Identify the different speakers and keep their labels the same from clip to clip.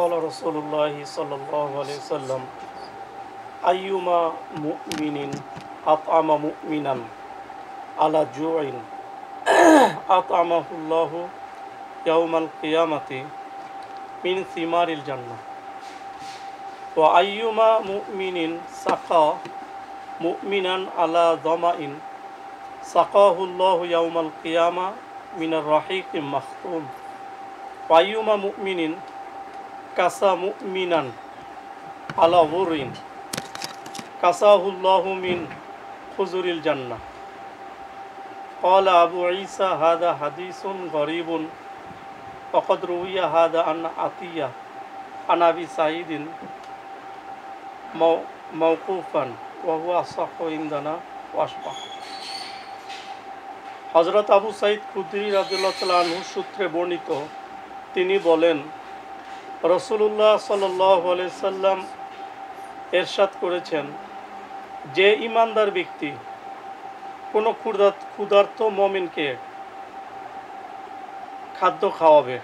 Speaker 1: قال رسول الله صلى الله عليه وسلم أيما مؤمن أطعم مؤمنا على جوع أطعمه الله يوم القيامة من ثمار الجنة وأيما مؤمن سقى مؤمنا على ظمأ سقاه الله يوم القيامة من الرحيق المختوم وأيما مؤمن كسى مؤمنا على غر كساه الله من خزر الجنة قال أبو عيسى هذا حديث غريب وقد روي هذا عن عطية عن أبي سعيد موقوفا وهو أصح عندنا وأشبه হযরত আবু সাঈদ খুদরি রাদিয়াল্লাহু তাআলা আনহু সূত্রে বর্ণিত তিনি বলেন রাসূলুল্লাহ সাল্লাল্লাহু আলাইহি সাল্লাম ইরশাদ করেছেন যে ঈমানদার ব্যক্তি কোন ক্ষুধার্ত মুমিনকে খাদ্য খাওয়াবে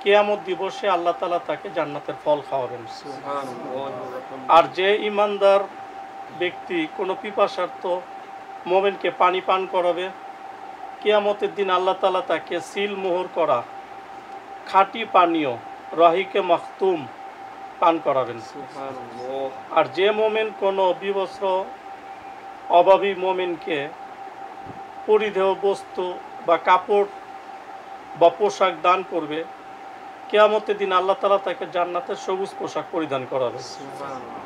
Speaker 1: কিয়ামত দিবসে আল্লাহ তাআলা তাকে জান্নাতের ফল খাওয়াবেন সুবহানাল্লাহ। আর যে ঈমানদার ব্যক্তি কোন পিপাসার্ত মুমিনকে পানি পান করাবে কিয়ামতের দিন আল্লাহ তাআলা তাকে সিল মোহর করা খাঁটি পানীয় রাহিকে মাখতুম পান করাবেন সুবহানাল্লাহ। আর যে মুমিন কোনো বিবস্ত্র অভাবী মুমিনকে পরিধেয় বস্তু বা কাপড় বা পোশাক দান করবে কিয়ামতের দিন আল্লাহ তাআলা তাকে জান্নাতের সবুজ পোশাক পরিধান করাবেন সুবহানাল্লাহ।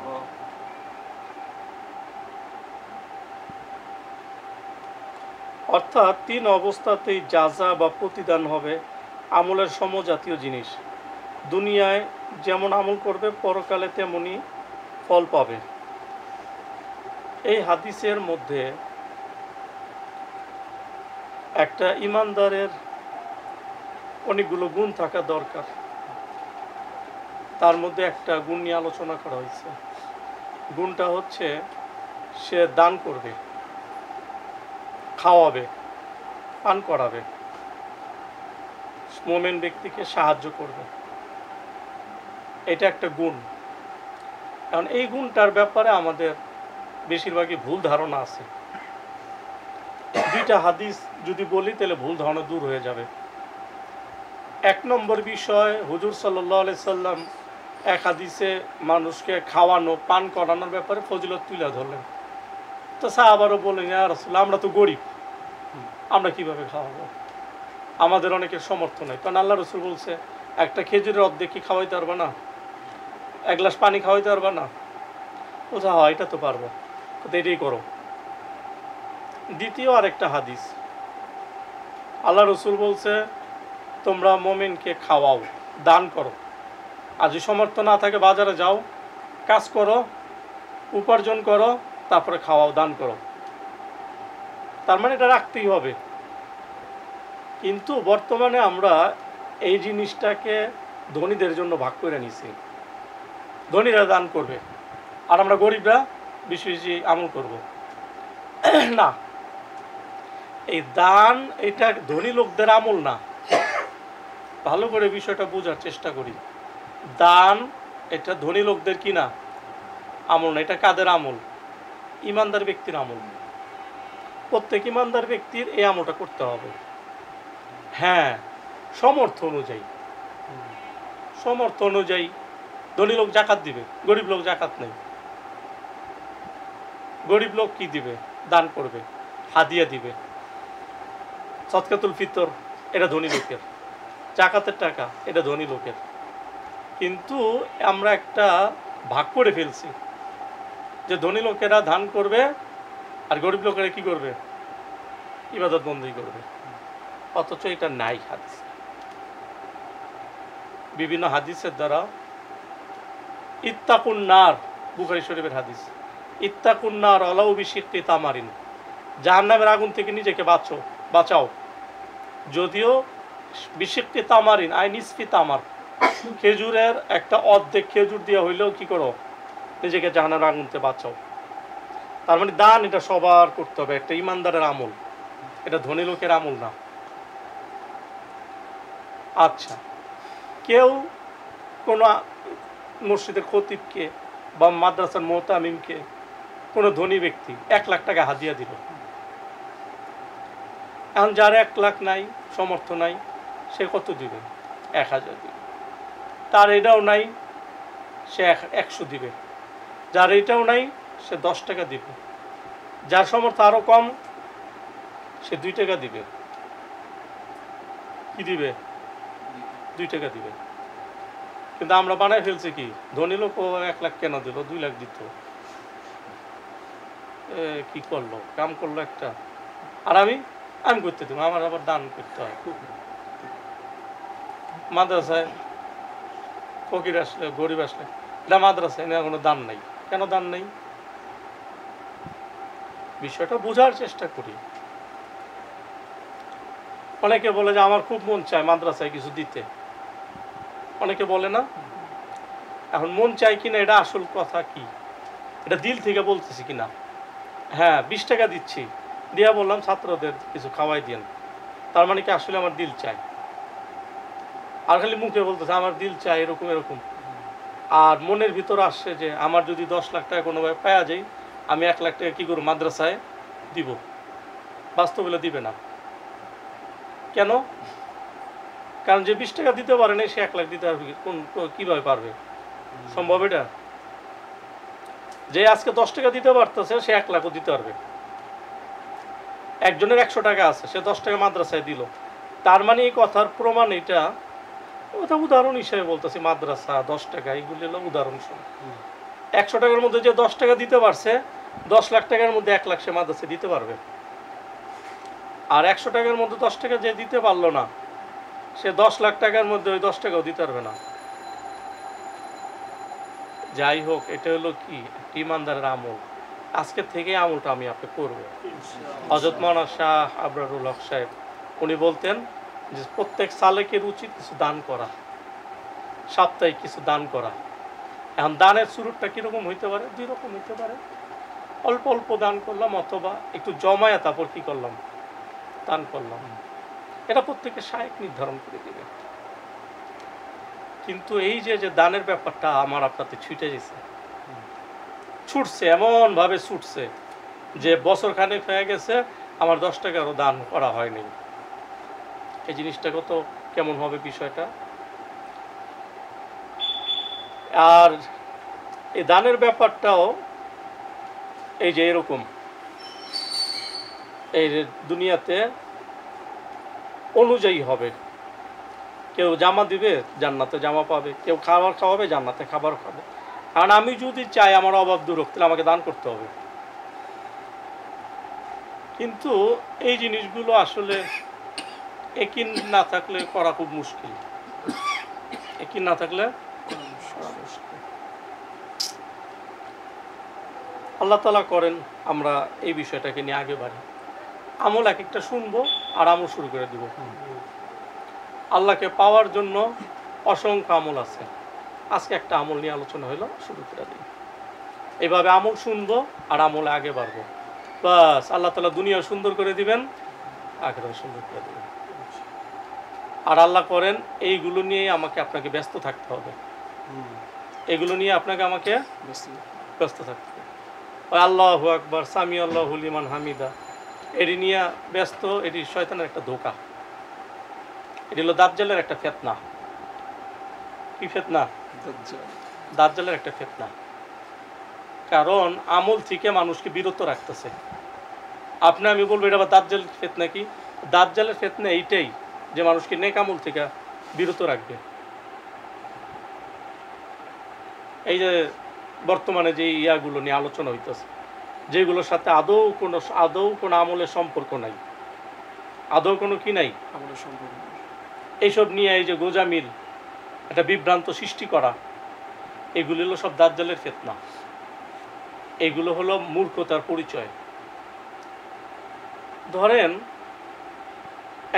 Speaker 1: অর্থাৎ তিন অবস্থাতেই জাযা বা প্রতিদান হবে আমলের সমজাতীয় জিনিস। দুনিয়ায় যেমন আমল করবে পরকালে তেমনি ফল পাবে। এই হাদিসের মধ্যে একটা ঈমানদারের অনেকগুলো গুণ থাকা দরকার। তার মধ্যে একটা গুণ নিয়ে আলোচনা করা হয়েছে। গুণটা হচ্ছে সে দান করবে, খাওয়াবে, পান করাবে, মুমিন ব্যক্তিকে সাহায্য করবে। এটা একটা গুণ। কারণ এই গুণটার ব্যাপারে আমাদের বেশিরভাগই ভুল ধারণা আছে। দুইটা হাদিস যদি বলি তাহলে ভুল ধারণা দূর হয়ে যাবে। এক নম্বর বিষয়, হুজুর সাল্লাল্লাহু আলাইহি সাল্লাম এক হাদিসে মানুষকে খাওয়ানো, পান করানোর ব্যাপারে ফজিলত তুলে ধরলেন। তো সাহাবারও বললেন, ইয়া রাসূলুল্লাহ, আমরা তো গরিব, আমরা কিভাবে খাওয়াবো? আমাদের অনেকের সমর্থ নাই। কারণ আল্লাহ রাসূল বলছে একটা খেজুরের অর্ধেক কি খাওয়াইতে পারবা না? এক গ্লাস পানি খাওয়াইতে পারবা না? বলছে হ্যাঁ, এটা তো পারবো, তো এটাই করো। দ্বিতীয় আরেকটা হাদিস, আল্লাহ রাসূল বলছে তোমরা মুমিনকে খাওয়াও, দান করো। আর যদি সমর্থ না থাকে বাজারে যাও, কাজ করো, উপার্জন করো, তারপরে খাওয়াও, দান করো। তার মানে এটা রাখতেই হবে। কিন্তু বর্তমানে আমরা এই জিনিসটাকে ধনীদের জন্য ভাগ করে নিছি। ধনীরা দান করবে আর আমরা গরিবরা বেশি বেশি আমল করব না। এই দান এটা ধনী লোকদের আমল না। ভালো করে বিষয়টা বোঝার চেষ্টা করি। দান এটা ধনী লোকদের কি না, আমল না। এটা কাদের আমল? ঈমানদার ব্যক্তির আমল। প্রত্যেক ঈমানদার ব্যক্তির এই আমলটা করতে হবে। হ্যাঁ, সমর্থ অনুযায়ী। সমর্থ অনুযায়ী ধনী লোক জাকাত দিবে, গরিব লোক জাকাত নেই। গরিব লোক কি দিবে? দান করবে, হাদিয়া দিবে। সদকাতুল ফিতর এটা ধনী লোকের, জাকাতের টাকা এটা ধনী লোকের। কিন্তু আমরা একটা ভাগ করে ফেলছি যে ধনী লোকেরা দান করবে আর গরিব লোকেরা কি করবে? ইবাদত বন্দী করবে। অথচ এটা নাই হাদিস। বিভিন্ন হাদিসের দ্বারা ইত্তাকুন নার, বুখারী শরীফের হাদিস, ইত্তাকুন নার আলাউ বিশিক্কি তামারিন, জাহান্নামের আগুন থেকে নিজেকে বাঁচাও, যদিও বিশিক্কি তামারিন আই নিসফি তামার, খেজুরের একটা অর্ধেক খেজুর দিয়ে হইলেও কি করো, নিজেকে জাহান্নামের আগুন থেকে বাঁচাও। তার মানে দান এটা সবার করতে হবে, একটা ইমানদারের আমল, এটা ধনী লোকের আমল না। আচ্ছা, কেউ কোনো মসজিদের খতিবকে বা মাদ্রাসার মোহতামিমকে কোনো ধনী ব্যক্তি 1 লাখ টাকা হাদিয়া দিল। এখন যার 1 লাখ নাই, সমর্থ নাই, সে কত দিবে? 1000 দিবে। তার এটাও নাই, সে 100 দিবে। যার এটাও নাই, সে 10 টাকা দিবে। যার সমর্থ আরো কম, সে 2 টাকা দিবে। কি দিবে? 2 টাকা দিবে। কিন্তু আমরা বানাই ফেলছি কি, ধনী লোক ও 1 লাখ কেন দিল, 2 লাখ দিত। কি করলো, কাম করলো একটা, আর আমি করতে দেবো, আমার আবার দান করতে হয়। মাদ্রাসায় ফকির আসলে, গরিব আসলে, এটা মাদ্রাসায় না, কোনো দান নাই। কেন দান নাই? বিষয়টা বোঝার চেষ্টা করি। অনেকে বলে যে আমার খুব মন চায় মাদ্রাসায় কিছু দিতে, অনেকে বলে না। এখন মন চাই কিনা এটা আসল কথা কি, এটা দিল থেকে বলতেছি কিনা। হ্যাঁ, 20 টাকা দিচ্ছি, দিয়া বললাম ছাত্রদের কিছু খাওয়াই দিন, তার মানে কি আসলে আমার দিল চাই? আর খালি মুখে বলতেছে আমার দিল চাই এরকম এরকম, আর মনের ভিতর আসছে যে আমার যদি 10 লাখ টাকা কোনোভাবে পাওয়া যায়, আমি 1 লাখ টাকা কি করব, মাদ্রাসায় দিব। বাস্তবে দিবে না। কেন? কারণ যে 20 টাকা দিতে পারে না, সে 1 লাখ দিতে পারবে কিভাবে পারবে? সম্ভব এটা? যে আজকে 10 টাকা দিতে পারতেছে, সে 1 লাখও দিতে পারবে। একজনের 100 টাকা আছে, সে 10 টাকা মাদ্রাসায় দিল, তার মানে এই কথার প্রমাণ এটা, ওটা উদাহরণ হিসেবে বলতেছি। মাদ্রাসা 10 টাকা, এইগুলি হলো উদাহরণ। 100 টাকার মধ্যে যে 10 টাকা দিতে পারছে, 10 লাখ টাকার মধ্যে 1 লাখ সে মাদ্রাসায় দিতে পারবে। আর 100 টাকার মধ্যে 10 টাকা যে দিতে পারলো না, সে 10 লাখ টাকার মধ্যে ওই 10 টাকাও দিতে পারবে না। যাই হোক, এটা হলো কি ইমানদারের আমল। আজকে থেকে আমলটা আমি আপনি করব। হযরত মাওলানা শাহ আবরারুল হক সাহেব উনি বলতেন যে প্রত্যেক সালেকের উচিত কিছু দান করা, সাপ্তাহিক কিছু দান করা। এখন দানের শুরুটা কীরকম হইতে পারে? 2 রকম হইতে পারে। অল্প অল্প দান করলাম, অথবা একটু জমায়া তারপর কী করলাম, দান করলাম। এটা প্রত্যেকের শায়েখ নির্ধারণ করে দিবে। কিন্তু এই যে দানের ব্যাপারটা আমার আপনাতে ছুটে গেছে, ছুটছে, এমনভাবে ছুটছে যে বছর খানেক হয়ে গেছে আমার 10 টাকারও দান করা হয়নি। এই জিনিসটা কত কেমন হবে বিষয়টা। আর এই দানের ব্যাপারটাও এই যে এরকম, এই দুনিয়াতে অনুযায়ী হবে। কেউ জামা দিবে, জান্নাতে জামা পাবে। কেউ খাবার খাওয়াবে, জান্নাতে খাবার খাবে। কারণ আমি যদি চাই আমার অভাব দূর হোক, তাহলে আমাকে দান করতে হবে। কিন্তু এই জিনিসগুলো আসলে একিন না থাকলে করা খুব মুশকিল। একিন না থাকলে মুশকিল। আল্লাহ তাআলা করেন আমরা এই বিষয়টাকে নিয়ে আগে বাড়ি। আমল এক একটা শুনবো আর আমল শুরু করে দিব। আল্লাহকে পাওয়ার জন্য অসংখ্য আমল আছে। আজকে একটা আমল নিয়ে আলোচনা হলো, শুরু করে দিই। এইভাবে আমল শুনবো আর আমলে আগে বাড়বো। বাস আল্লাহ তাআলা দুনিয়া সুন্দর করে দিবেন, আখিরাত সুন্দর করে দিবেন। আর আল্লাহ করেন এইগুলো নিয়েই আমাকে আপনাকে ব্যস্ত থাকতে হবে। এগুলো নিয়ে আপনাকে আমাকে ব্যস্ত থাকতে হবে। আল্লাহু আকবার, সামি আল্লাহু লিমান হামিদা, এটি নিয়ে ব্যস্ত, এটি শয়তানের একটা ধোঁকা। এটি হলো দাজ্জালের একটা ফিতনা। কি ফিতনা? দাজ্জালের একটা ফিতনা। কারণ আমল থেকে মানুষকে বিরত রাখতেছে। আপনি আমি বলবো এটা আবার দাজ্জাল ফিতনা। কি দাজ্জালের ফিতনা? এইটাই যে মানুষকে নেক আমল থেকে বিরত রাখবে। এই যে বর্তমানে যে ইয়াগুলো নিয়ে আলোচনা হইতেছে, যেগুলোর সাথে আদৌ কোনো আমলের সম্পর্ক নাই, আদৌ কোনো কি নাই আমলের সম্পর্ক, এইসব নিয়ে এই যে গোজামিল একটা বিভ্রান্ত সৃষ্টি করা, এগুলো হলো সব দাজ্জালের ফিতনা। এগুলো হলো মূর্খতার পরিচয়। ধরেন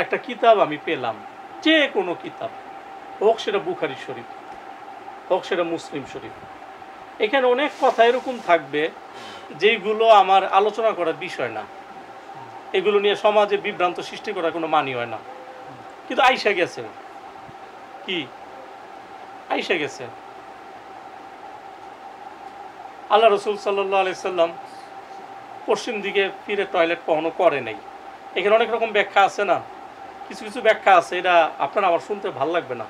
Speaker 1: একটা কিতাব আমি পেলাম, যে কোনো কিতাব, হোক সেটা বুখারী শরীফ, হোক সেটা মুসলিম শরীফ, এখানে অনেক কথা এরকম থাকবে যেগুলো আমার আলোচনা করার বিষয় না, এগুলো নিয়ে সমাজে বিভ্রান্ত সৃষ্টি করার কোনো মানি হয় না। কিন্তু আইসা গেছে, কি আইসা গেছে। আল্লাহ রসুল সাল্লাল্লাহু আলাইহি সাল্লাম পশ্চিম দিকে ফিরে টয়লেট কখনো করে নাই। এখানে অনেক রকম ব্যাখ্যা আছে না, কিছু কিছু ব্যাখ্যা আছে, এটা আপনার আমার শুনতে ভাল লাগবে না,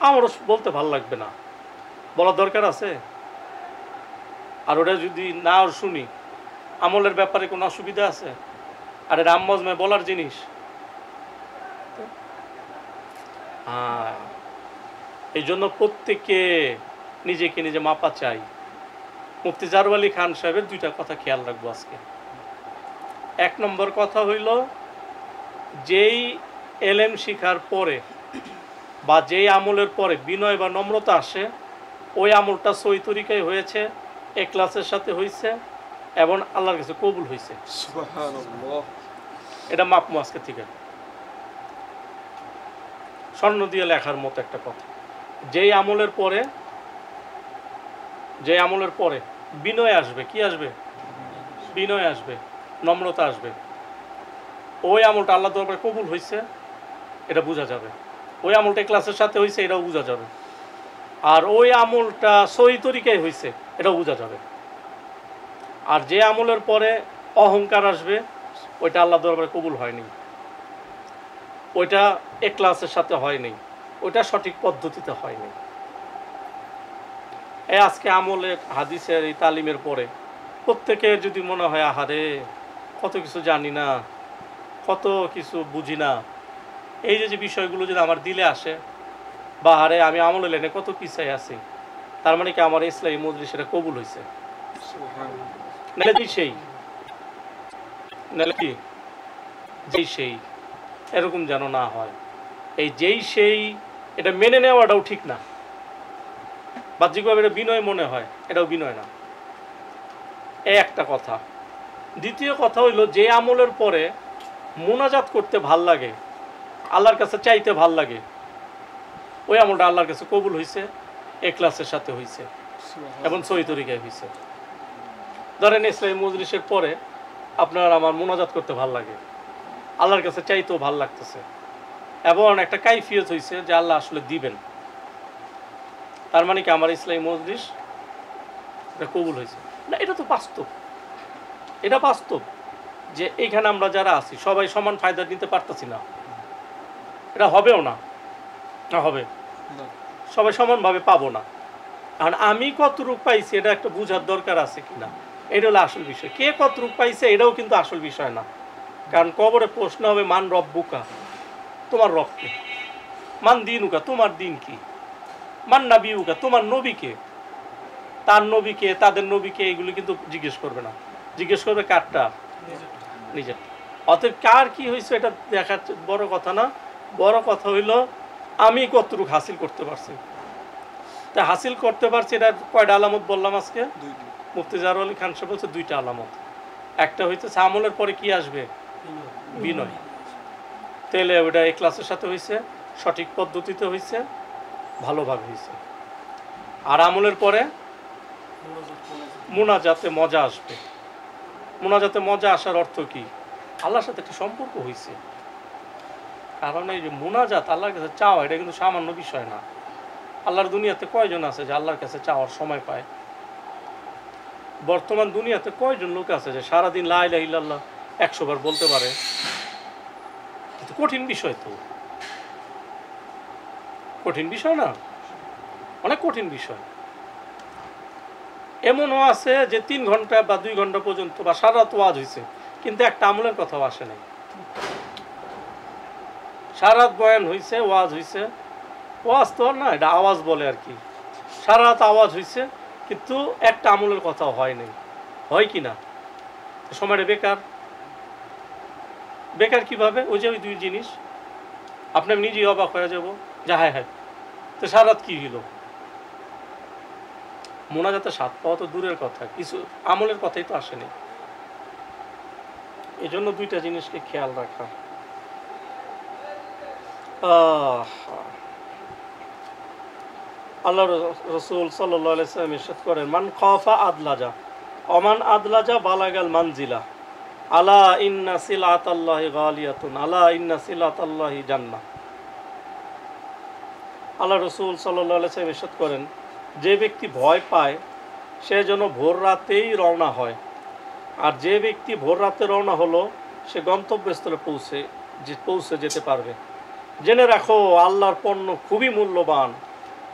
Speaker 1: আমারও বলতে ভাল লাগবে না, বলার দরকার আছে। আর ওটা যদি না শুনি আমলের ব্যাপারে কোনো অসুবিধা আছে? আর এটা আম্মজমে বলার জিনিস। হ্যাঁ, এই জন্য প্রত্যেকে নিজেকে নিজে মাপা চাই। মুফতি জারু আলী খান সাহেবের দুইটা কথা খেয়াল রাখবো আজকে। এক নম্বর কথা হইল, যেই এলেম শিখার পরে বা যেই আমলের পরে বিনয় বা নম্রতা আসে, ওই আমলটা সহি তরিকায় হয়েছে, ইখলাসের সাথে হয়েছে এবং আল্লাহর কাছে কবুল হয়েছে। সুবহানাল্লাহ। এটা মাপমু আজকে থেকে, স্বর্ণ দিয়ে লেখার মতো একটা কথা। যেই আমলের পরে বিনয় আসবে, কি আসবে? বিনয় আসবে, নম্রতা আসবে, ওই আমলটা আল্লাহ দরবারে কবুল হয়েছে, এটা বোঝা যাবে। ওই আমলটা ক্লাসের সাথে হয়েছে, এটাও বোঝা যাবে। আর ওই আমলটা সহি তরিকায় হয়েছে, এটাও বোঝা যাবে। আর যে আমলের পরে অহংকার আসবে, ওইটা আল্লাহ দরবারে কবুল হয়নি, ওইটা ইখলাসের সাথে হয়নি, ওইটা সঠিক পদ্ধতিতে হয়নি। এই আজকে আমলের হাদিসের এই তালিমের পরে প্রত্যেকের যদি মনে হয়, আহারে কত কিছু জানি না, কত কিছু বুঝি না, এই যে বিষয়গুলো যদি আমার দিলে আসে, বা হারে আমি আমল লেনে কত পিছাই আছি, তার মানে কি আমার ইসলামী মজলিস সেটা কবুল হয়েছে? সেই কি যেই সেই এরকম যেন না হয়। এই যেই সেই এটা মেনে নেওয়াটাও ঠিক না। বাহ্যিকভাবে এটা বিনয় মনে হয়, এটাও বিনয় না। এই একটা কথা। দ্বিতীয় কথা হইল, যে আমলের পরে মুনাজাত করতে ভাল লাগে, আল্লাহর কাছে চাইতে ভাল লাগে, ওই আমলটা আল্লাহর কাছে কবুল হয়েছে, ইখলাসের সাথে হয়েছে এবং সহি তরিকায় হয়েছে। ধরেন ইসলামী মজলিসের পরে আপনার আমার মুনাজাত করতে ভাল লাগে, আল্লাহর কাছে চাইতেও ভাল লাগতেছে এবং একটা কাইফিয়ত হয়েছে যে আল্লাহ আসলে দিবেন, তার মানে কি আমার ইসলামী মজলিস এটা কবুল হয়েছে না? এটা তো বাস্তব, এটা বাস্তব যে এইখানে আমরা যারা আছি সবাই সমান ফায়দা নিতে পারতেছি না, এটা হবেও না, হবে সবাই সমানভাবে পাবো না। কারণ আমি কতটুক পাইছি এটা একটা বুঝার দরকার আছে কিনা, এটা হলো আসল বিষয়। কে কতটুক পাইছে এটাও কিন্তু আসল বিষয় না, কারণ কবরে প্রশ্ন হবে, মান রব্বুকা, তোমার রবকে, মান দিনুকা, তোমার দিন কি, মান নাবিউকা, তোমার নবীকে, তার নবীকে, তাদের নবীকে, এগুলো কিন্তু জিজ্ঞেস করবে না, জিজ্ঞেস করবে কারটা, নিজের। অতএব কার কি হয়েছে এটা দেখার বড় কথা না, বড় কথা হইল আমি কতটুক হাসিল করতে পারছি। তা হাসিল করতে পারছি, এটা কয়টা আলামত বললাম আজকে? মুফতি জারু আলী খান সাহেব বলছে দুইটা আলামত। একটা হইতেছে আমলের পরে কি আসবে? বিনয়। তাহলে ওটা ইখলাসের সাথে হয়েছে, সঠিক পদ্ধতিতে হয়েছে, ভালোভাবে হয়েছে। আর আমলের পরে মুনাজাতে মজা আসবে। মুনাজাতে মজা আসার অর্থ কি? আল্লাহর সাথে একটা সম্পর্ক হয়েছে। কারণ এই যে মুনাজাত, আল্লাহর কাছে চাওয়া, এটা কিন্তু সামান্য বিষয় না। আল্লাহর দুনিয়াতে কয়জন আছে যে আল্লাহর কাছে চাওয়ার সময় পায়? বর্তমান দুনিয়াতে কয়জন লোক আছে যে সারাদিন লা ইলাহা ইল্লাল্লাহ 100 বার বলতে পারে? কিন্তু কঠিন বিষয় তো, কঠিন বিষয় না, অনেক কঠিন বিষয়। এমনও আছে যে 3 ঘন্টা বা 2 ঘন্টা পর্যন্ত বা সারা রাত ওয়াজ হয়েছে, কিন্তু একটা আমলের কথাও আসে নাই। সারা রাত বয়ান হয়েছে, ওয়াজ হয়েছে, ওয়াজ তো না, এটা আওয়াজ বলে আর কি। সারা রাত আওয়াজ হয়েছে, কিন্তু একটা আমলের কথাও হয় নাই। হয় কি না? সময়টা বেকার। বেকার কিভাবে? ওই যে ওই দুই জিনিস, আপনি আমি নিজেই অবাক হয়ে যাব যে হ্যাঁ হ্যাঁ, তো সারা রাত কী হইল? মোনাজাতে স্বাদ পাওয়া তো দূরের কথা, কিছু আমলের কথাই তো আসেনি। এই জন্য দুইটা জিনিসকে খেয়াল রাখা। আল্লাহ রসুল সাল্লাল্লাহু আলাইহি ওয়াসাল্লাম ইরশাদ করেন, মান খাফা আদলাজা ওমান আদলাজা বালাগাল মানজিলা আলা ইন্না সিলাতাল্লাহি গালিয়াতুন আলা ইন্না সিলাতাল্লাহি জান্নাহ। আল্লাহ রসুল সাল্লাল্লাহু আলাইহি ওয়াসাল্লাম ইরশাদ করেন, যে ব্যক্তি ভয় পায় সে যেন ভোর রাতেই রওনা হয়, আর যে ব্যক্তি ভোর রাতে রওনা হলো সে গন্তব্যস্থলে পৌঁছে যেতে পারবে। জেনে রাখো আল্লাহর পণ্য খুবই মূল্যবান,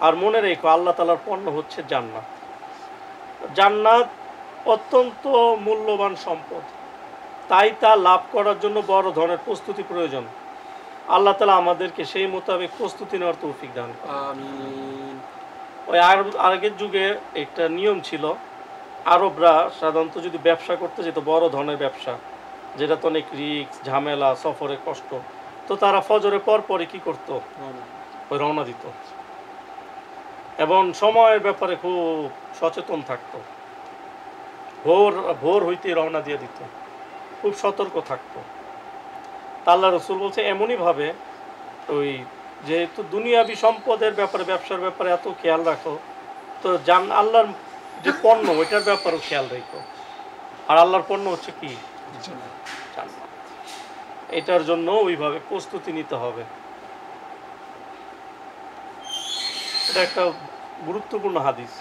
Speaker 1: আর মনে রেখো আল্লাহ তাআলার পণ্য হচ্ছে জান্নাত। জান্নাত অত্যন্ত মূল্যবান সম্পদ, তাই তা লাভ করার জন্য বড় ধরনের প্রস্তুতি প্রয়োজন। আল্লাহ তাআলা আমাদেরকে সেই মোতাবেক প্রস্তুতি নেওয়ার তৌফিক দান করুন। আমিন। ওই আগের যুগে একটা নিয়ম ছিল, আরবরা সাধারণত যদি ব্যবসা করতে যেত, বড় ধরনের ব্যবসা যেটা তো অনেক রিস্ক, ঝামেলা, সফরে কষ্ট, তো তারা ফজরের পরই কি করতো, ওই রওনা দিত এবং সময়ের ব্যাপারে খুব সচেতন থাকতো। ভোর হইতে রওনা দিয়ে দিত, খুব সতর্ক থাকতো। আল্লাহ রসুল বলছে এমনই ভাবে ওই যেহেতু দুনিয়াবি সম্পদের ব্যাপারে, ব্যবসার ব্যাপারে এত খেয়াল রাখো, তো আল্লাহর যে পণ্য ওইটার ব্যাপারেও খেয়াল রেখো। আর আল্লাহর পণ্য হচ্ছে কি, জান্নাত। এটার জন্য ওইভাবে প্রস্তুতি নিতে হবে। এটা একটা গুরুত্বপূর্ণ হাদিস।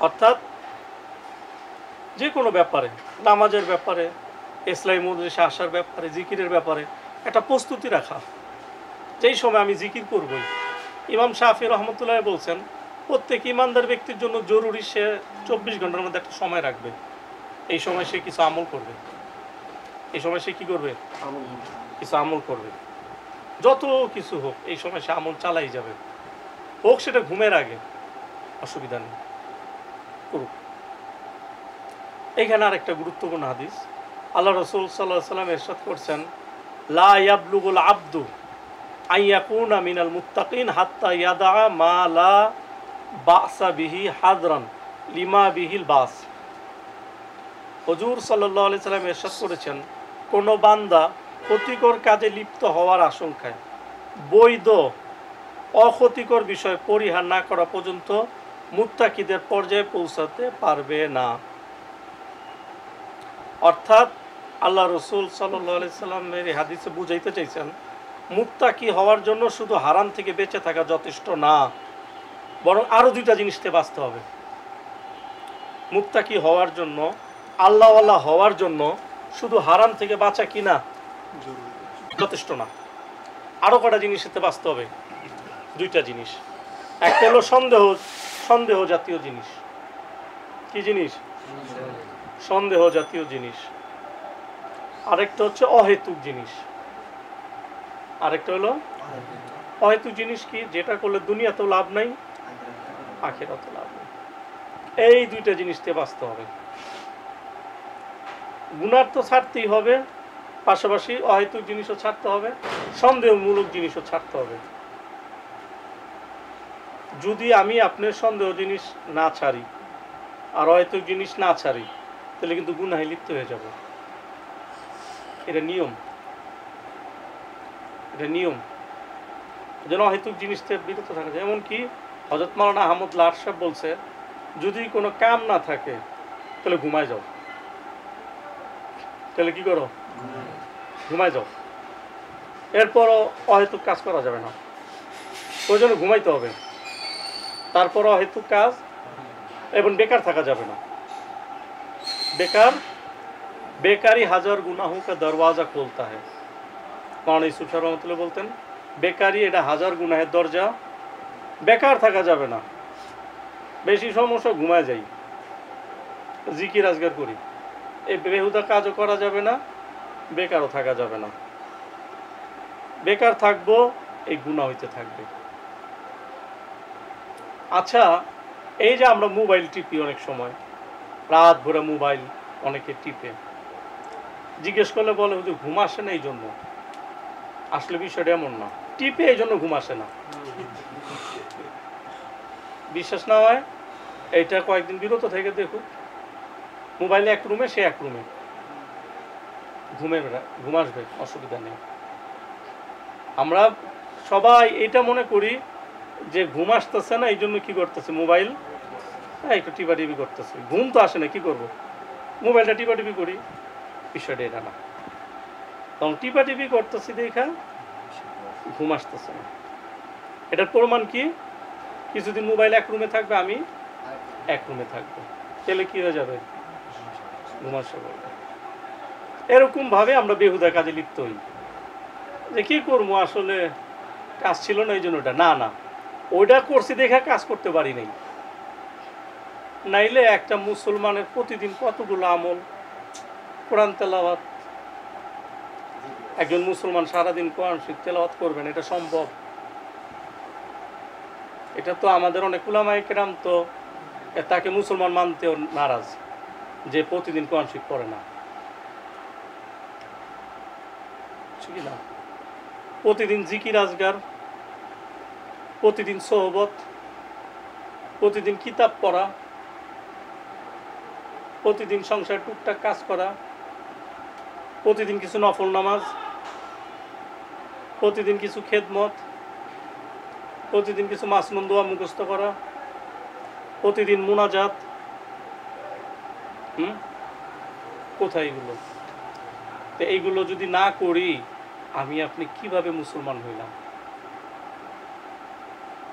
Speaker 1: অর্থাৎ যে কোনো ব্যাপারে, নামাজের ব্যাপারে, ইসলামী মজলিসে আসার ব্যাপারে, জিকিরের ব্যাপারে একটা প্রস্তুতি রাখা। যেই সময় আমি জিকির করবই, ইমাম শাফি রহমতুল্লাহ বলছেন প্রত্যেক ইমানদার ব্যক্তির জন্য জরুরি সে 24 ঘন্টার মধ্যে একটা সময় রাখবে। এই সময় সে কিছু আমল করবে, এই সময় সে কি করবে, কিছু আমল করবে। যত কিছু হোক এই সময় সে আমল চালাই যাবে, হোক সেটা ঘুমের আগে, অসুবিধা নেই, করুক। এইখানে আর একটা গুরুত্বপূর্ণ হাদিস, আল্লাহ রসুল সাল্লাল্লাহু আলাইহি ওয়াসাল্লাম ইরশাদ করছেন, লা ইয়াবলুগুল আবদু আইয়াকুনা মিনাল মুত্তাকিন হাত্তা ইয়াদা মা লা বাসা বিহি হাদরান লিমা বিহিল বাস। হুজুর সাল্লাল্লাহু আলাইহি ওয়াসাল্লাম ইরশাদ করেছেন, কোনো বান্দা ক্ষতিকর কাজে লিপ্ত হওয়ার আশঙ্কায় বৈধ অক্ষতিকর বিষয় পরিহার না করা পর্যন্ত মুত্তাকিদের পর্যায়ে পৌঁছাতে পারবে না। অর্থাৎ আল্লাহ রসুল সাল্লাল্লাহু আলাইহি ওয়াসাল্লামের এই হাদিসে বুঝাইতে চাইছেন, মুত্তাকি হওয়ার জন্য শুধু হারাম থেকে বেঁচে থাকা যথেষ্ট না, বরং আরও দুইটা জিনিসতে বাঁচতে হবে। মুত্তাকি হওয়ার জন্য, আল্লাহওয়ালা হওয়ার জন্য শুধু হারাম থেকে বাঁচা কি না যথেষ্ট না, আরও কটা জিনিসেতে বাঁচতে হবে। দুইটা জিনিস, একটা হলো সন্দেহ জাতীয় জিনিস। কি জিনিস? সন্দেহ জাতীয় জিনিস। আরেকটা হচ্ছে অহেতুক জিনিস। আরেকটা হলো অহেতুক জিনিস কি, যেটা করলে দুনিয়াতেও লাভ নাই, আখিরাতেও লাভ নাই। এই দুইটা জিনিসতে বাঁচতে হবে। গুনাহ তো ছাড়তেই হবে, পাশাপাশি অহেতুক জিনিসও ছাড়তে হবে, সন্দেহমূলক জিনিসও ছাড়তে হবে। যদি আমি আপনার সন্দেহ জিনিস না ছাড়ি আর অহেতুক জিনিস না ছাড়ি, তাহলে কিন্তু গুনাহে লিপ্ত হয়ে যাব। এটা নিয়ম, এটা নিয়ম। যেন অহেতুক জিনিস থেকে বিরত থাকা যায়। এমনকি হযরত মাওলানা আহমদুল্লাহ আরশাদ বলছে, যদি কোনো কাম না থাকে তাহলে ঘুমায় যাও। তাহলে কি করো? ঘুমায় যাও। এরপরও অহেতুক কাজ করা যাবে না, ওই জন্য ঘুমাইতে হবে। তারপরও অহেতুক কাজ এবং বেকার থাকা যাবে না। বেকারি হাজার গুনাহোं का दरवाजा खोलता है। মাওলানা ইউসুফ শাহ রহমাতুল্লাহ বলতেন, বেকারি এটা হাজার গুনাহের দরজা। বেকার থাকা যাবে না, বেশি সমস্যা ঘুমায় যাই, জিকির আজগার করি, এই বেহুদা কাজও করা যাবে না, বেকারও থাকা যাবে না। বেকার থাকবো, এই গুনাহ হইতে থাকবে। আচ্ছা, এই যে আমরা মোবাইল টিপি, অনেক সময় রাত ভরে মোবাইল অনেকে টিপে, জিজ্ঞেস করলে বলে হুজুর ঘুম আসে না এই জন্য। আসলে বিষয়টা এমন না, টিপে এই জন্য ঘুম আসে না। বিশ্বাস না হয় এইটা কয়েকদিন বিরত থেকে দেখুন, মোবাইলে এক রুমে, সে এক রুমে, ঘুম আসবে, অসুবিধা নেই। আমরা সবাই এটা মনে করি যে ঘুম আসতেছে না এই জন্য কি করতেছে, মোবাইল একটু টিপাটিপি করতেছে। ঘুম তো আসে না, কি করব, মোবাইলটা টিপাটিপি করি, বিষয়টা এটা না। তখন টিপাটিপি করতেছি দেখা ঘুম আসতেছে না। এটার প্রমাণ কি, কিছুদিন মোবাইল এক রুমে থাকবে, আমি এক রুমে থাকবো, তাহলে কি হয়ে যাবে, ঘুম আসা পড়বে। এরকম ভাবে আমরা বেহুদা কাজে লিপ্ত হই, যে কি করবো, আসলে কাজ ছিল না এই জন্য ওটা না, না ওইটা করছি দেখা কাজ করতে পারি নাই। নাইলে একটা মুসলমানের প্রতিদিন কতগুলো আমল, কোরআন তেলাওয়াত, একজন মুসলমান সারাদিন কোরআন শরীফ তেলাওয়াত করবেন, এটা সম্ভব? এটা তো আমাদের অনেক উলামায়ে কেরাম তো তাকে মুসলমান মানতেও নারাজ, যে প্রতিদিন কোরআন শরীফ পড়ে না। ঠিক না? প্রতিদিন জিকির আজগার, প্রতিদিন সোহবত, প্রতিদিন কিতাব পড়া, প্রতিদিন সংসার টুকটাক কাজ করা, প্রতিদিন কিছু নফল নামাজ, প্রতিদিন কিছু খেদমত, প্রতিদিন কিছু মাসনুন দোয়া মুখস্থ করা, প্রতিদিন মুনাজাত। কোথায় এগুলো? তো এইগুলো যদি না করি, আমি আপনি কিভাবে মুসলমান হইলাম?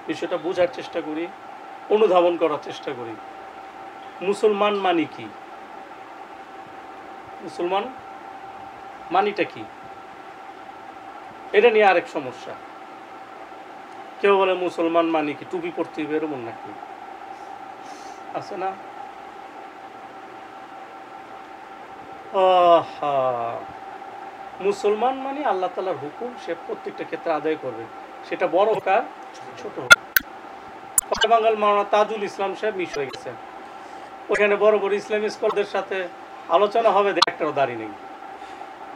Speaker 1: বিষয়টা বোঝার চেষ্টা করি, অনুধাবন করার চেষ্টা করি। মুসলমান মানি কি? মুসলমান মানিটা কি? এটা নিয়ে আরেক সমস্যা। কেউ বলে মুসলমান মানি কি টুপি পড়তে হবে, এরকম নাকি আছে না? মুসলমান মানে আল্লাহ তাআলার হুকুম সে প্রত্যেকটা ক্ষেত্রে আদায় করবে, সেটা বড় হোক আর ছোট হোক। বাঙ্গাল মাওলানা তাজুল ইসলাম সাহেব মিশরে গেছেন, ওখানে বড় বড় ইসলামী স্কলারদের সাথে আলোচনা হবে, একটারও দাড়ি নেই।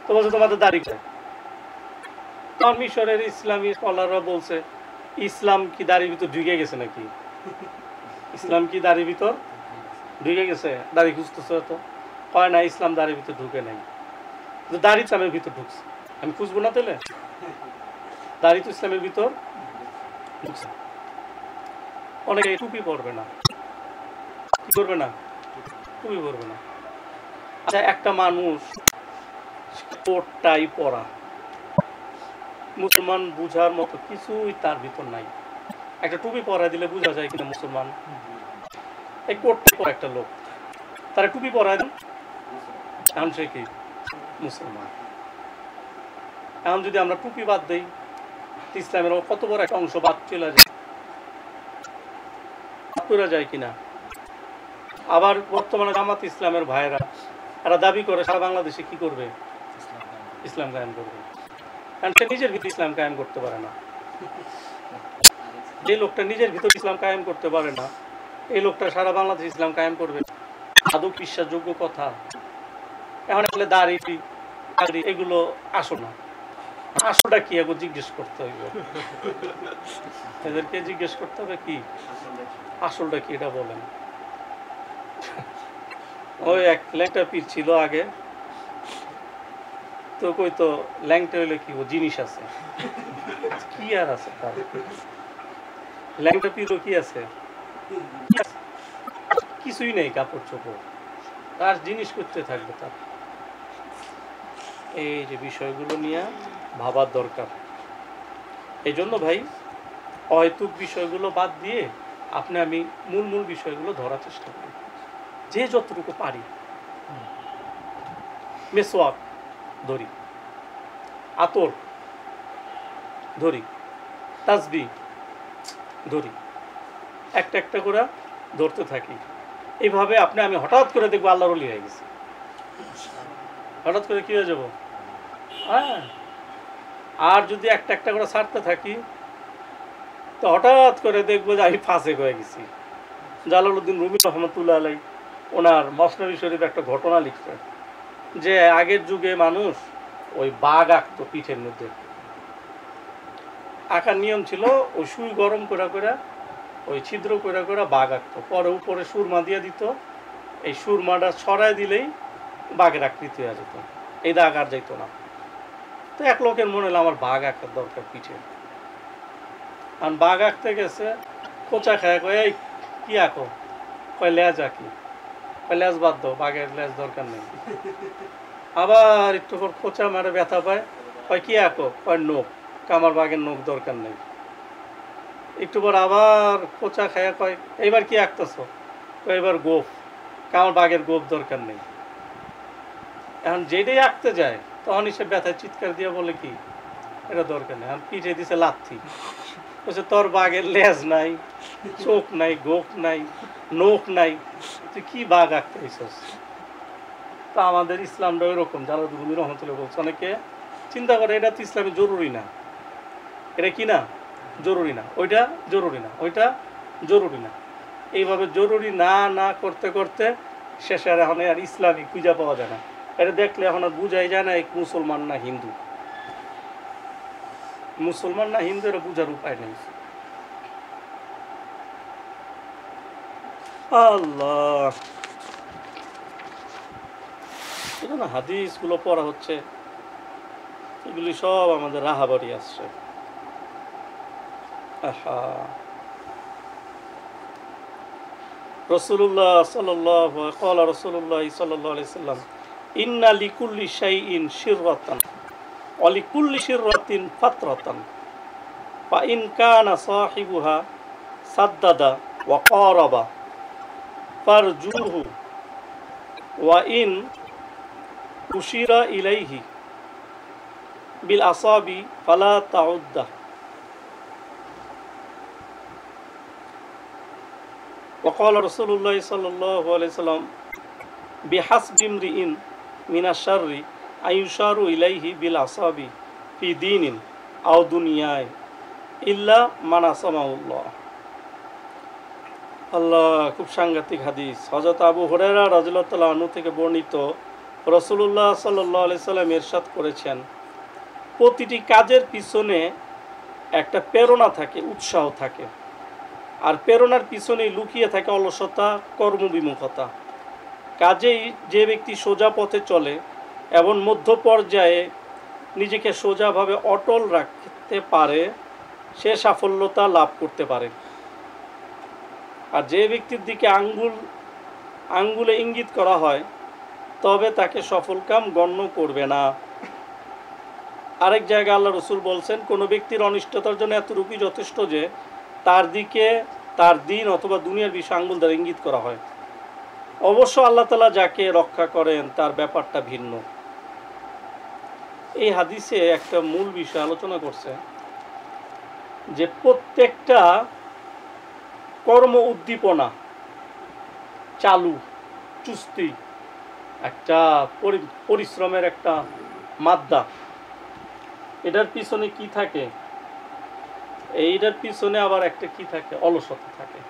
Speaker 1: তো বলছে তোমাদের দাড়ি চাই। তখন মিশরের ইসলামী স্কলাররা বলছে, ইসলাম কি দাড়ির ভিতর ঢুকে গেছে নাকি? ইসলাম কি দাড়ির ভিতর ঢুকে গেছে? দাড়ি খুঁজতেছে তো, কয় না ইসলাম দাড়ির ভিতর ঢুকে নাই, দাড়ি ইসলামের ভিতর ঢুকছে। আমি খুঁজবো না তাহলে? দাড়ি তো ইসলামের ভিতর ঢুকছে। অনেকে টুপি পরবে না, কি করবে না, টুপি পরবে না। আচ্ছা, একটা মানুষ কোটটাই পরা, মুসলমান বুঝার মতো কিছুই তার ভিতর নাই। একটা টুপি পরা দিলে বোঝা যায় কিনা মুসলমান? এই কোটটা পরা একটা লোক, তারা টুপি পরায় দেন, এখন সে কি মুসলমান? এখন যদি আমরা টুপি বাদ দেই, ইসলামের কত বড় একটা অংশ বাদ চলে যায়, যায় কিনা? আবার বর্তমানে জামাত ইসলামের ভাইরা এরা দাবি করে সারা বাংলাদেশে কি করবে, ইসলাম কায়েম করবে। কারণ সে নিজের ভিতরে ইসলাম কায়েম করতে পারে না। যে লোকটা নিজের ভিতরে ইসলাম কায়েম করতে পারে না, এই লোকটা সারা বাংলাদেশ ইসলাম কায়েম করবে, আদৌ বিশ্বাসযোগ্য কথা? এখন আসলে দাড়ি এগুলো আসো না, আসলটা কি এগুলো জিজ্ঞেস করতে হইবে, এদেরকে জিজ্ঞেস করতে হবে কি আসলটা কি, এটা বলেন। ওই এক ল্যাংটা পীর ছিল আগে, তো কই তো ল্যাংটা হইলে কি জিনিস আছে, কি আর আছে তার? ল্যাংটা পীরও কি আছে? কিছুই নেই, কাপড় চোপড়, তার জিনিস করতে থাকবে তার। এই যে বিষয়গুলো নিয়ে ভাবার দরকার। এই জন্য ভাই, অহেতুক বিষয়গুলো বাদ দিয়ে আপনি আমি মূল মূল বিষয়গুলো ধরার চেষ্টা করি, যে যতটুকু পারি। মেসওয়াক ধরি, আতর ধরি, তাসবিহ ধরি, একটা একটা করে ধরতে থাকি। এইভাবে আপনি আমি হঠাৎ করে দেখবো আল্লাহর ওলি হয়ে গেছে। হঠাৎ করে কি হয়ে যাবো? হ্যাঁ। আর যদি একটা একটা করে ছাড়তে থাকি, তো হঠাৎ করে দেখবো যে আমি ফাঁসেক হয়ে গেছি। জালালউদ্দিন রুমি রহমতুল্লাহ আলাই ওনার মসনবী শরীফ একটা ঘটনা লিখছেন, যে আগের যুগে মানুষ ওই বাঘ আঁকতো পিঠের মধ্যে। আঁকার নিয়ম ছিল ওই সুই গরম করে করে ওই ছিদ্র করে করে বাঘ আঁকতো, পরে উপরে সুরমা দিয়ে দিত, এই সুরমাটা ছড়ায় দিলেই বাঘের আকৃতি হয়ে যেত, এই দাগ আর যাইতো না। তো এক লোকের মনে হলো আমার বাঘ আঁকার দরকার পিঠে। আর বাঘ আঁকতে গেছে, খোঁচা খায়, কয় এই কি আঁকো? কয় লেজ আঁকি। কয় লেজ বাদ দাও, বাঘের লেজ দরকার নেই। আবার একটু পর খোঁচা মারে, ব্যথা পায়, কয় কি আঁকো? কয় নোখ। আমার বাঘের নোখ দরকার নেই। একটু পর আবার খোঁচা খায়, কয় এইবার কি আঁকতেছো? কয় এবার গোফ। আমার বাঘের গোফ দরকার নেই। এখন যেটাই আঁকতে যায় তখন সে ব্যথায় চিৎকার দিয়ে বলে কি এটা দরকার নেই। এখন পিঠে দিছে লাথি, বলছে তোর বাঘের লেজ নাই, চোখ নাই, গোফ নাই, নোখ নাই, তুই কি বাঘ আঁকতে হইছস? তা আমাদের ইসলামটা ওইরকম। জালালউদ্দিন রুমি রহমতুল্লাহ বলছে, অনেকে চিন্তা করে এটা তো ইসলামে জরুরি না, এটা কি না জরুরি না, ওইটা জরুরি না, ওইটা জরুরি না। এইভাবে জরুরি না না করতে করতে শেষে আর এখন আর ইসলামী পূজা পাওয়া যায় না। এটা দেখলে এখন আর বুঝাই যায় না এক মুসলমান না হিন্দু, মুসলমান না হিন্দু, এটা বুঝার উপায় নেই। আল্লাহ, এজন্য হাদিসগুলো পড়া হচ্ছে, এগুলি সব আমাদের রাহাবাড়ি আসছে। আহা, রাসূলুল্লাহ সাল্লাল্লাহু ক্বালা রাসূলুল্লাহ সাল্লাল্লাহু আলাইহি সাল্লাম, ইন্না লিকুল্লি শাইইন শিররাতান ওয়া লিকুল্লি শিররাতিন ফাতরাতান ফা ইন কানা সাহিবুহা সাদ্দাদা ওয়া কারাবা ফারজুহু ওয়া ইন উশিরা ইলাইহি বিল আসাবি ফালা তাউদ্দা। وقال رسول الله صلى الله عليه وسلم بحسب امرئ من الشر أن يشار إليه بالأصابع في دين أو دنيا إلا من عصمه الله. আল্লাহ, খুব সাংঘাতিক হাদিস। হযরত আবু হুরায়রা রাদিয়াল্লাহু তাআলা আনহু থেকে বর্ণিত, রাসূলুল্লাহ সাল্লাল্লাহু আলাইহি সাল্লাম ইরশাদ করেছেন, প্রতিটি কাজের পিছনে একটা প্রেরণা থাকে, উৎসাহ থাকে, আর প্রেরণার পিছনেই লুকিয়ে থাকে অলসতা, কর্মবিমুখতা। কাজেই যে ব্যক্তি সোজা পথে চলে এবং মধ্য পর্যায়ে নিজেকে সোজাভাবে অটল রাখতে পারে, সে সাফল্যতা লাভ করতে পারে। আর যে ব্যক্তির দিকে আঙ্গুলে ইঙ্গিত করা হয়, তবে তাকে সফলকাম গণ্য করবে না। আরেক জায়গায় আল্লাহ রসুল বলছেন, কোনো ব্যক্তির অনিষ্টতার জন্য এতটুকুই যথেষ্ট যে তার দিকে তার দিন অথবা দুনিয়ার বিষয়ে আঙ্গুল দ্বারা ইঙ্গিত করা হয়। অবশ্য আল্লাহ তাআলা যাকে রক্ষা করেন তার ব্যাপারটা ভিন্ন। এই হাদিসে একটা মূল বিষয় আলোচনা করছে যে প্রত্যেকটা কর্ম উদ্দীপনা, চালু, চুস্তি, একটা পরিশ্রমের একটা মাদ্দা, এটার পিছনে কি থাকে? এইটার পিছনে আবার একটা কি থাকে? অলসতা থাকে।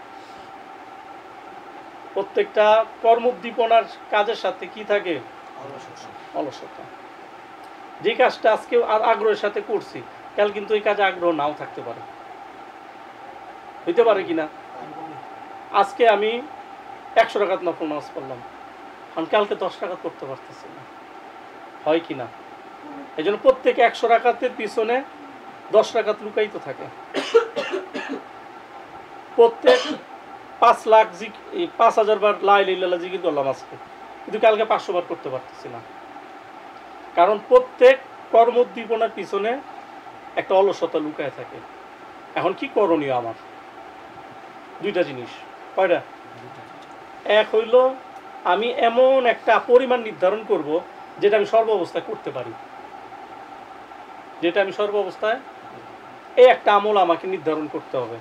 Speaker 1: প্রত্যেকটা কর্ম উদ্দীপনার কাজের সাথে কি থাকে? অলসতা। যে কাজটা আজকে আগ্রহের সাথে করছি, কাল কিন্তু ওই কাজে আগ্রহ নাও থাকতে পারে, হইতে পারে কিনা? আজকে আমি 100 রাকাত নফল নামাজ পড়লাম, আমি কালকে 10 রাকাত পড়তে পারতেছি না, হয় কিনা? এই জন্য প্রত্যেকে 100 রাকাতের পিছনে 10 রাকাত লুকায়িত থাকে। প্রত্যেক 5,00,000 বার লা ইলাহা ইল্লাল্লাহ জিকির করলাম আজকে, কিন্তু কালকে 500 বার করতে পারতেছি না। কারণ প্রত্যেক কর্মোদ্দীপনার পিছনে একটা অলসতা লুকায় থাকে। এখন কি করণীয় আমার? দুইটা জিনিস। কয়টা? এক হইল, আমি এমন একটা পরিমাণ নির্ধারণ করব যেটা আমি সর্ব অবস্থায় করতে পারি, যেটা আমি সর্ব অবস্থায়, এই একটা আমল আমাকে নির্ধারণ করতে হবে।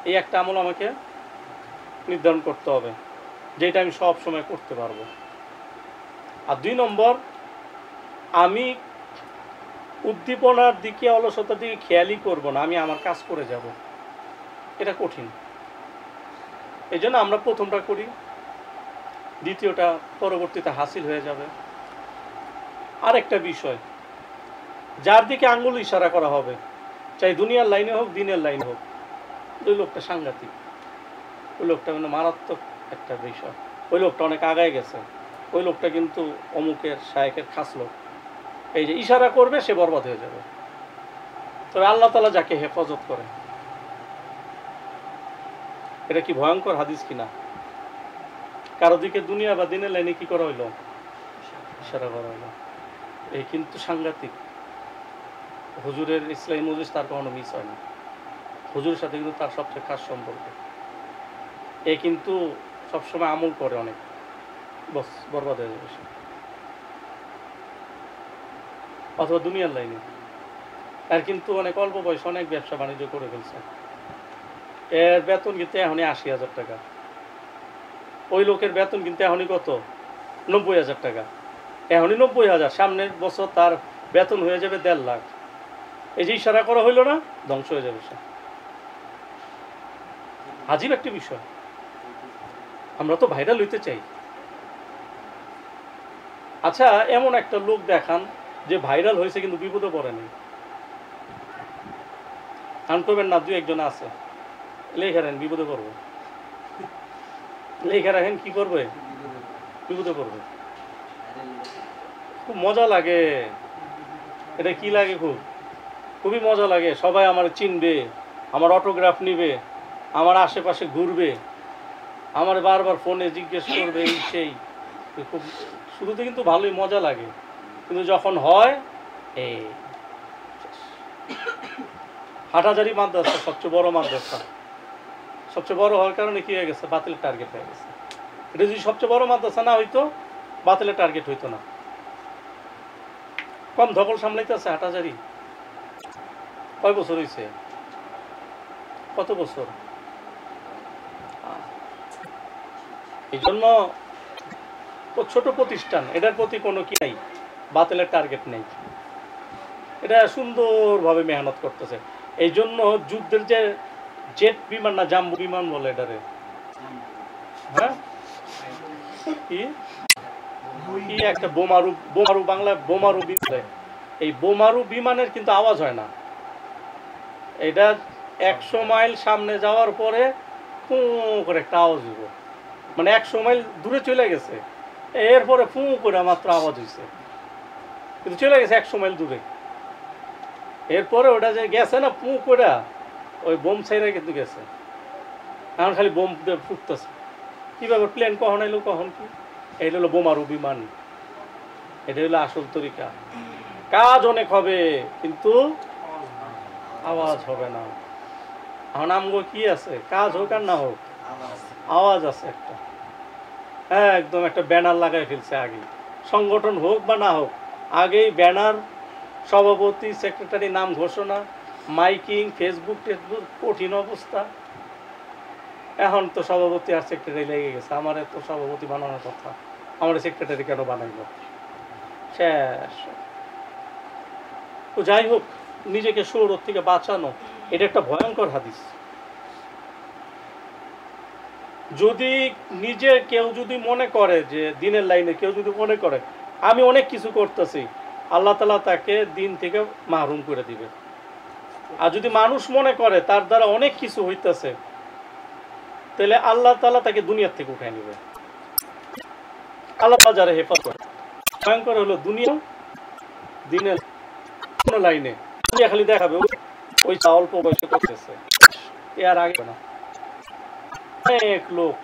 Speaker 1: এই একটা আমল আমাকে নির্ধারণ করতে হবে যেটা আমি সব সময় করতে পারবো। আর 2 নম্বর, আমি উদ্দীপনার দিকে, অলসতার দিকে খেয়ালই করব না, আমি আমার কাজ করে যাব। এটা কঠিন। এই জন্য আমরা প্রথমটা করি, দ্বিতীয়টা পরবর্তীতে হাসিল হয়ে যাবে। আরেকটা বিষয়, যার দিকে আঙ্গুল ইশারা করা হবে, চাই দুনিয়ার লাইনে হোক, দিনের লাইনে হোক, ওই লোকটা সাংঘাতিক, ওই লোকটা মানে মারাত্মক একটা বিষয়। ওই লোকটা অনেক আগায় গেছে, ওই লোকটা কিন্তু অমুকের শায়েখের খাস লোক। এই যে ইশারা করবে, সে বরবাদ হয়ে যাবে। তবে আল্লাহ তাআলা যাকে হেফাজত করে, এটা কি ভয়ঙ্কর হাদিস কিনা? কারো দিকে দুনিয়া বা দিনের লাইনে কি করা হইলো? ইশারা করা হইলো। এই কিন্তু সাংঘাতিক। হুজুরের ইসলামী মজলিস তার কখনো মিস হয় না। হুজুরের সাথে কিন্তু তার সবচেয়ে খাস সম্পর্ক। এ কিন্তু সবসময় আমল করে অনেক, বস বরবাদ হয়ে যাবে সে। অথবা দুনিয়ার লাইনে আর কিন্তু অনেক অল্প বয়সে অনেক ব্যবসা বাণিজ্য করে ফেলছে। এর বেতন কিন্তু এখনই ৮০,০০০ টাকা। ওই লোকের বেতন কিন্তু এখনই কত? ৯০,০০০ টাকা। এখনই ৯০,০০০, সামনের বছর তার বেতন হয়ে যাবে ১.৫ লাখ। এই যে ইশারা করা হইল না, ধ্বংস হয়ে যাবে সে। আজীব একটি বিষয়। আমরা তো ভাইরাল হইতে চাই। আচ্ছা, এমন একটা লোক দেখান যে ভাইরাল হয়েছে কিন্তু বিপদে পড়েনি। কারণ করবেন না, ২-১ জন আছে, লেখা রাখেন বিপদে পড়বে, লেখা রাখেন কি করবে? বিপদে পড়বে। খুব মজা লাগে এটা। কি লাগে? খুবই মজা লাগে। সবাই আমার চিনবে, আমার অটোগ্রাফ নিবে, আমার আশেপাশে ঘুরবে, আমার বারবার ফোনে জিজ্ঞেস করবে, এই সেই। খুব শুরুতে কিন্তু ভালোই মজা লাগে, কিন্তু যখন হয় এই হাটহাজারী মাদ্রাসা সবচেয়ে বড় মাদ্রাসা, সবচেয়ে বড় হওয়ার কারণে কি হয়ে গেছে? বাতিলের টার্গেট হয়ে গেছে। এটা যদি সবচেয়ে বড় মাদ্রাসা না হইতো, বাতিলের টার্গেট হইতো না। কম ধকল সামলাইতে আছে হাটহাজারী। কয় বছর হয়েছে? কত বছর? এই জন্য ছোট প্রতিষ্ঠান, এটার প্রতি কোনো কি নাই, বাতিলের টার্গেট নেই। এটা সুন্দরভাবে মেহনত করতেছে। এই জন্য যুদ্ধের যে জেট বিমান না জাম্বু বিমান বলে এটারে, হ্যাঁ কি কি একটা বোমারু বাংলা বোমারু বিমান। এই বোমারু বিমানের কিন্তু আওয়াজ হয় না। এটা ১০০ মাইল সামনে যাওয়ার পরে ফু করে একটা আওয়াজ হইব, মানে ১০০ মাইল দূরে চলে গেছে, এরপরে ফু করে মাত্র আওয়াজ হয়েছে, কিন্তু চলে গেছে ১০০ মাইল দূরে। এরপরে ওটা যে গেছে না ফু করে, ওই বোম ছাইরা কিন্তু গেছে। এখন খালি বোম ফুটতেছে। কীভাবে প্লেন কখন এলো কখন কি? এইটা হলো বোমারু বিমান। এটা হলো আসল তরিকা। কাজ অনেক হবে কিন্তু আওয়াজ হবে না। এখন আমগো কি আছে? কাজ হোক আর না হোক, আওয়াজ আছে একটা। হ্যাঁ, একদম একটা ব্যানার লাগাই ফেলছে আগে। সংগঠন হোক বা না হোক, আগেই ব্যানার, সভাপতি সেক্রেটারি নাম ঘোষণা, মাইকিং, ফেসবুক টেসবুক, কঠিন অবস্থা। এখন তো সভাপতি আর সেক্রেটারি লেগে গেছে। আমার তো সভাপতি বানানোর কথা, আমার সেক্রেটারি কেন বানাইল? শেষ। তো যাই হোক, নিজেকে শৌরত থেকে বাঁচানো, এটা একটা ভয়ঙ্কর হাদিস। যদি নিজে কেউ যদি মনে করে যে দিনের লাইনে কেউ যদি মনে করে আমি অনেক কিছু করতেছি, আল্লাহ তাআলা তাকে দিন থেকে মাহরুম করে দিবে। আর যদি মানুষ মনে করে তার দ্বারা অনেক কিছু হইতেছে, তাহলে আল্লাহ তাআলা তাকে দুনিয়ার থেকে উঠাই নেবে। আল্লাহ তাআলা যারা হেফাজত করে, ভয়ঙ্কর হলো দুনিয়া দিনের কোনো লাইনে খালি দেখাবে ওই অল্প বয়সে করতেছে, এর আগে না। অনেক লোক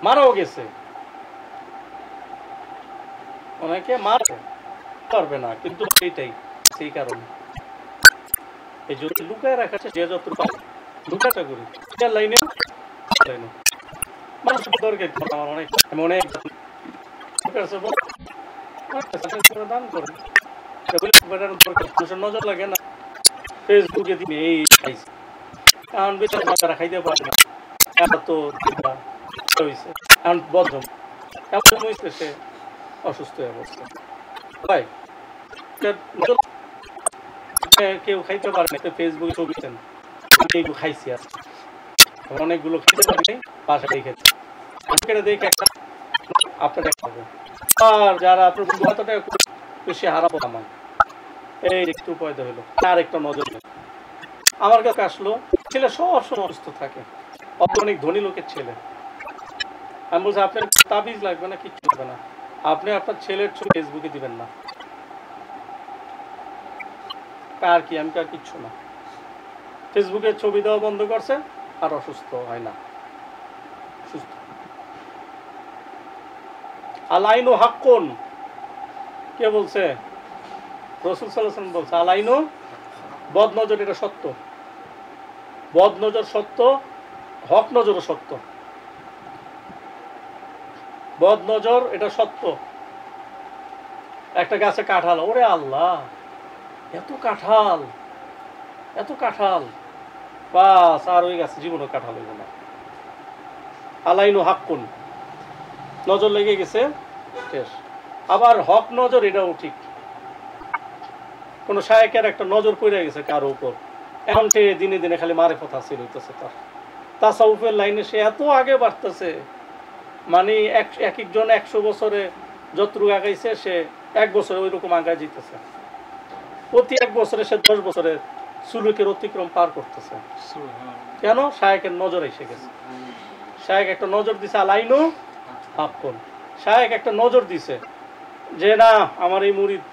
Speaker 1: মারাও গেছে, অনেকে মারতে পারবে না, কিন্তু এইটাই সেই কারণে এই জন্য লুকায় রাখা যে যত লুকাটা করি লাইনে লাইনে মানুষ দরকার। আমার অনেক আমি অনেক দান করি, নজর লাগে না। ফেসবুকে দিনে এই এখন বেচার বাচ্চারা খাইতে পারে না, এত হয়েছে এখন বদ্ধম এমন হয়েছে, সে অসুস্থ হয়ে পড়ছে। ভাই কেউ খাইতে পারে না, ফেসবুকে ছবি দেন খাইছি আর অনেকগুলো খেতে পারে বাসায় খেতে দেখে একটা আপনার দেখাবো। আর যারা আপনার কতটা বেশি হারাবো আমার এই একটু পয়দা হলো, তার একটা নজর আমার কাছে আসলো। ছেলে সব সময় অসুস্থ থাকে, অনেক ধনী লোকের ছেলে। আমি বলছি আপনার তাবিজ লাগবে না, কিচ্ছু লাগবে না, আপনি আপনার ছেলের ছবি ফেসবুকে দিবেন না। আর কি, আমি আর কিচ্ছু না। ফেসবুকে ছবি দেওয়া বন্ধ করছে, আর অসুস্থ হয় না, সুস্থ। আলাইনু হাক্কুন, কে বলছে? রাসূল সাল্লাল্লাহু আলাইহি ওয়াসাল্লাম বলছে আলাইনু, বদ নজর এটা সত্য, বদ নজর সত্য, হক নজরও সত্য। বদ নজর এটা সত্য। একটা গাছে কাঁঠাল, ওরে আল্লাহ এত কাঁঠাল, এত কাঁঠাল, বাস আর ওই গাছে জীবনও কাঁঠাল হইব না। আলাইনু হাক্কুন, নজর লেগে গেছে, শেষ। আবার হক নজর এটাও ঠিক। কোন শায়েকের একটা নজর পড়ে গেছে কারো উপর, এখন সে দিনে দিনে খালি মারিফত হাসিল হইতেছে, তার তাসাউফের লাইনে সে এত আগে বাড়তেছে, মানে এক একজন 100 বছরে যতটুকু আগাইছে সে 1 বছরে ওই রকম আগায় যেতেছে। প্রতি 1 বছরে সে 10 বছরে সুলুকের অতিক্রম পার করতেছে। কেন? শায়েকের নজর এসে গেছে। শায়েক একটা নজর দিছে, আলাইনু হাক্কুন। শায়েক একটা নজর দিছে যে না, আমার এই মুরিদ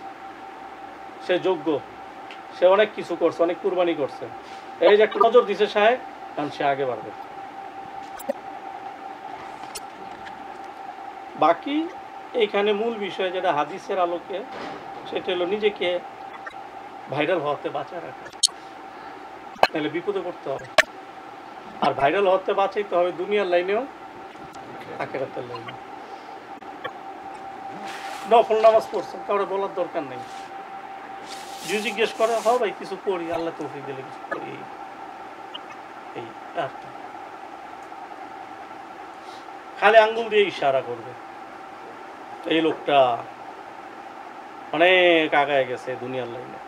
Speaker 1: সে যোগ্য, সে অনেক কিছু করছে, অনেক কুরবানি করছে, এই যে একটা নজর দিছে শায়েক, কারণ সে আগে বাড়বে। বাকি এইখানে মূল বিষয় যেটা হাদিসের আলোকে, সেটা হলো নিজেকে ভাইরাল হওয়াতে বাঁচায় রাখা, তাহলে বিপদে পড়তে হবে। আর ভাইরাল হওয়াতে বাঁচাইতে হবে দুনিয়ার লাইনেও, আখিরাতের লাইনে। নফল নামাজ পড়ছেন, কাউরে বলার দরকার নেই। যদি জিজ্ঞেস করে, হয় ভাই কিছু করি, আল্লাহ তৌফিক দিলে কিছু করি, এই আর কি। খালি আঙ্গুল দিয়ে ইশারা করবে, এই লোকটা অনেক আগায় গেছে দুনিয়ার লাইনে,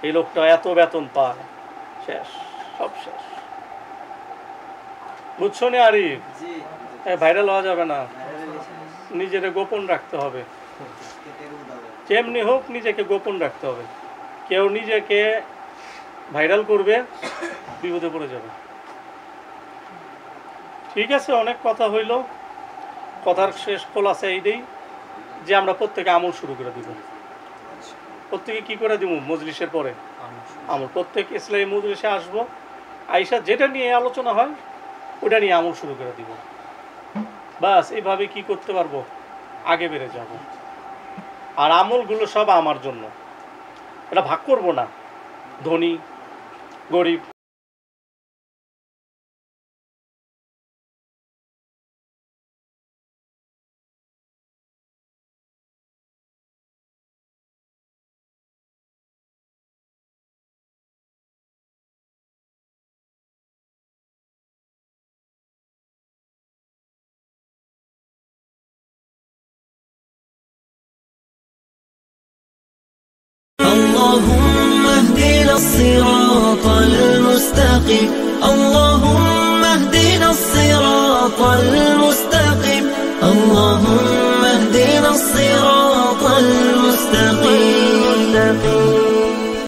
Speaker 1: এই লোকটা এত বেতন পায়, শেষ, সব শেষ। বুঝছো না আরিফ? ভাইরাল হওয়া যাবে না, নিজের গোপন রাখতে হবে। যেমনি হোক নিজেকে গোপন রাখতে হবে। কেউ নিজেকে ভাইরাল করবে, বিপদে পড়ে যাবে। ঠিক আছে, অনেক কথা হইল। কথার শেষ খোলাসা এইটাই যে আমরা প্রত্যেকে আমল শুরু করে দিব। প্রত্যেকে কি করে দিব? মজলিসের পরে আমল। প্রত্যেক ইসলামী মজলিসে আসবো, আইসা যেটা নিয়ে আলোচনা হয় ওটা নিয়ে আমল শুরু করে দিব। বাস এইভাবে কি করতে পারবো? আগে বেড়ে যাব। আর আমলগুলো সব আমার জন্য, এটা ভাগ করব না, ধনী গরিব।
Speaker 2: اللهم اهدنا الصراط